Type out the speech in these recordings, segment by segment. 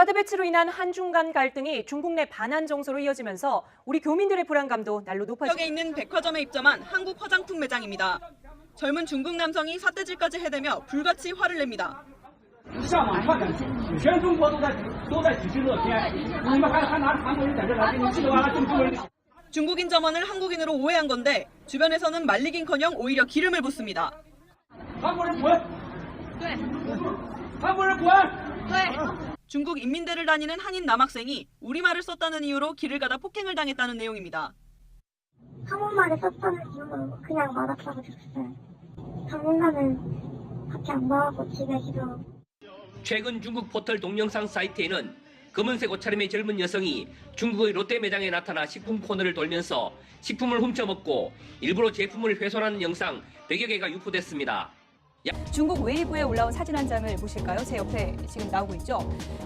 카드 배치로 인한 한중 간 갈등이 중국 내 반한 정서로 이어지면서 우리 교민들의 불안감도 날로 높아지고 지역에 있는 백화점에 입점한 한국 화장품 매장입니다. 젊은 중국 남성이 殺떼질까지 해대며 불같이 화를 냅니다. 중국인 점원을 한국인으로 오해한 건데 주변에서는 말리긴커녕 오히려 기름을 붓습니다. 중국 인민대를 다니는 한인 남학생이 우리말을 썼다는 이유로 길을 가다 폭행을 당했다는 내용입니다. 한국말을 썼다는 이유로 그냥 말았다고 들었어요. 당분간은 밖에 안 나가고 집에 있어. 최근 중국 포털 동영상 사이트에는 검은색 옷차림의 젊은 여성이 중국의 롯데 매장에 나타나 식품 코너를 돌면서 식품을 훔쳐먹고 일부러 제품을 훼손하는 영상 100여 개가 유포됐습니다. 중국 웨이브에 올라온 사진 한 장을 보실까요? 제 옆에 지금 나오고 있죠.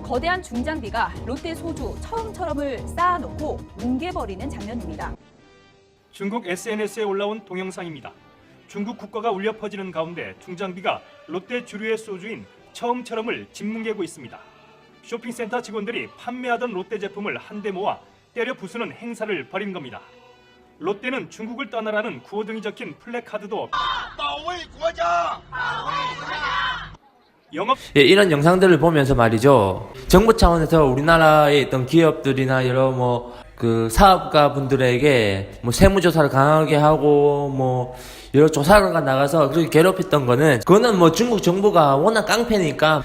거대한 중장비가 롯데 소주 처음처럼을 쌓아놓고 뭉개버리는 장면입니다. 중국 SNS에 올라온 동영상입니다. 중국 국가가 울려 퍼지는 가운데 중장비가 롯데 주류의 소주인 처음처럼을 짓뭉개고 있습니다. 쇼핑센터 직원들이 판매하던 롯데 제품을 한데 모아 때려 부수는 행사를 벌인 겁니다. 롯데는 중국을 떠나라는 구호등이 적힌 플래카드도 영업 이런 영상들을 보면서 말이죠. 정부 차원에서 우리나라에 있던 기업들이나 여러 그 사업가 분들에게 세무조사를 강하게 하고 여러 조사가 나가서 그렇게 괴롭혔던 그거는 중국 정부가 워낙 깡패니까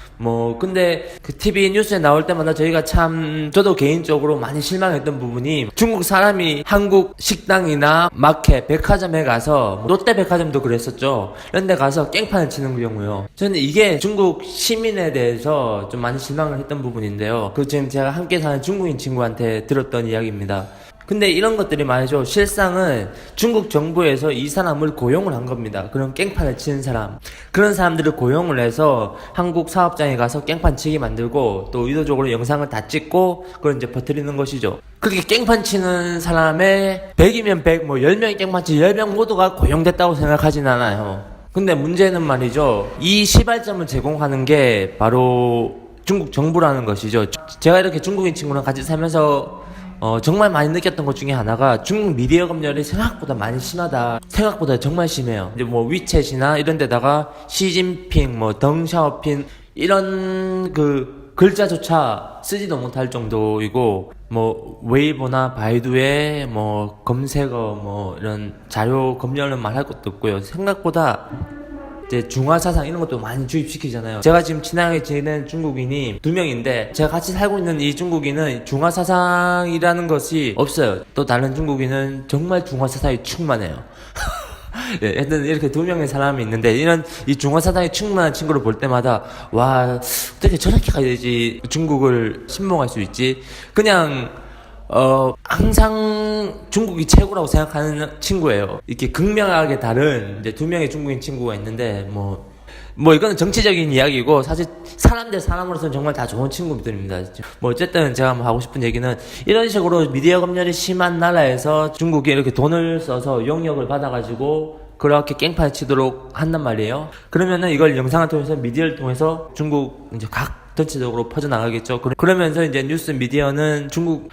근데 그 TV 뉴스에 나올 때마다 저희가 참 저도 개인적으로 많이 실망했던 부분이 중국 사람이 한국 식당이나 마켓, 백화점에 가서 롯데 백화점도 그랬었죠. 이런 데 가서 깽판을 치는 경우요. 저는 이게 중국 시민에 대해서 좀 많이 실망을 했던 부분인데요. 그 지금 제가 함께 사는 중국인 친구한테 들었던 이야기입니다. 근데 이런 것들이 말이죠. 실상은 중국 정부에서 이 사람을 고용을 한 겁니다. 그런 깽판을 치는 사람. 그런 사람들을 고용을 해서 한국 사업장에 가서 깽판 치게 만들고 또 의도적으로 영상을 다 찍고 그걸 이제 퍼뜨리는 것이죠. 그렇게 깽판 치는 사람의 100이면 100, 10명이 깽판 치지 10명 모두가 고용됐다고 생각하진 않아요. 근데 문제는 말이죠. 이 시발점을 제공하는 게 바로 중국 정부라는 것이죠. 제가 이렇게 중국인 친구랑 같이 살면서 정말 많이 느꼈던 것 중에 하나가 중국 미디어 검열이 생각보다 많이 심하다. 생각보다 정말 심해요. 이제 위챗이나 이런 데다가 시진핑, 덩샤오핑 이런 그 글자조차 쓰지도 못할 정도이고 웨이보나 바이두에 검색어 이런 자료 검열은 말할 것도 없고요. 생각보다 이제 중화사상 이런 것도 많이 주입시키잖아요. 제가 지금 친하게 지내는 중국인이 2명인데 제가 같이 살고 있는 이 중국인은 중화사상이라는 것이 없어요. 또 다른 중국인은 정말 중화사상이 충만해요. 예, 하여튼 이렇게 2명의 사람이 있는데 이 중화사상이 충만한 친구를 볼 때마다 와 어떻게 저렇게까지 중국을 신봉할 수 있지? 그냥 항상 중국이 최고라고 생각하는 친구예요. 이렇게 극명하게 다른 이제 2명의 중국인 친구가 있는데 이거는 정치적인 이야기고 사실 사람 대 사람으로서는 정말 다 좋은 친구들입니다. 어쨌든 제가 하고 싶은 얘기는 이런 식으로 미디어 검열이 심한 나라에서 중국이 이렇게 돈을 써서 용역을 받아가지고 그렇게 깽판을 치도록 한단 말이에요. 그러면은 이걸 영상을 통해서 미디어를 통해서 중국 이제 각 전체적으로 퍼져나가겠죠. 그러면서 이제 뉴스 미디어는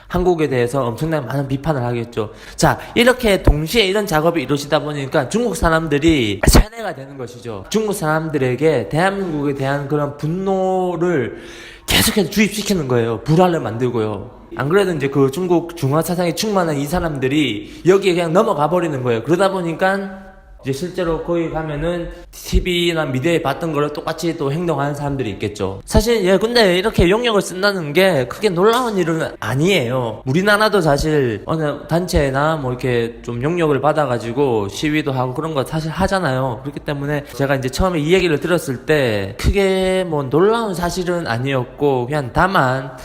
한국에 대해서 엄청나게 많은 비판을 하겠죠. 자, 이렇게 동시에 이런 작업이 이루어지다 보니까 중국 사람들이 세뇌가 되는 것이죠. 중국 사람들에게 대한민국에 대한 그런 분노를 계속해서 주입시키는 거예요. 불화를 만들고요. 안 그래도 이제 그 중국 중화사상이 충만한 이 사람들이 여기에 그냥 넘어가 버리는 거예요. 그러다 보니까 이제 실제로 거기 가면은 TV나 미디어에 봤던 거를 똑같이 또 행동하는 사람들이 있겠죠. 사실 근데 이렇게 용역을 쓴다는 게 크게 놀라운 일은 아니에요. 우리나라도 사실 어느 단체나 이렇게 좀 용역을 받아가지고 시위도 하고 그런 거 사실 하잖아요. 그렇기 때문에 제가 이제 처음에 이 얘기를 들었을 때 크게 놀라운 사실은 아니었고 그냥 다만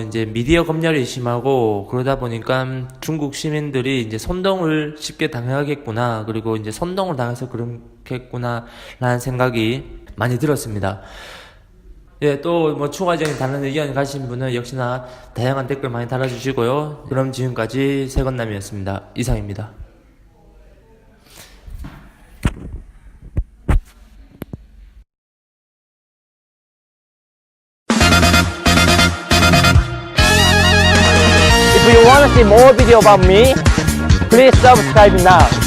이제 미디어 검열이 심하고 그러다 보니까 중국 시민들이 이제 선동을 쉽게 당하겠구나. 그리고 이제 선동을 당해서 그렇겠구나. 라는 생각이 많이 들었습니다. 예, 또 추가적인 다른 의견 가신 분은 역시나 다양한 댓글 많이 달아주시고요. 그럼 지금까지 세건남이었습니다. 이상입니다. see more video about me, please subscribe now.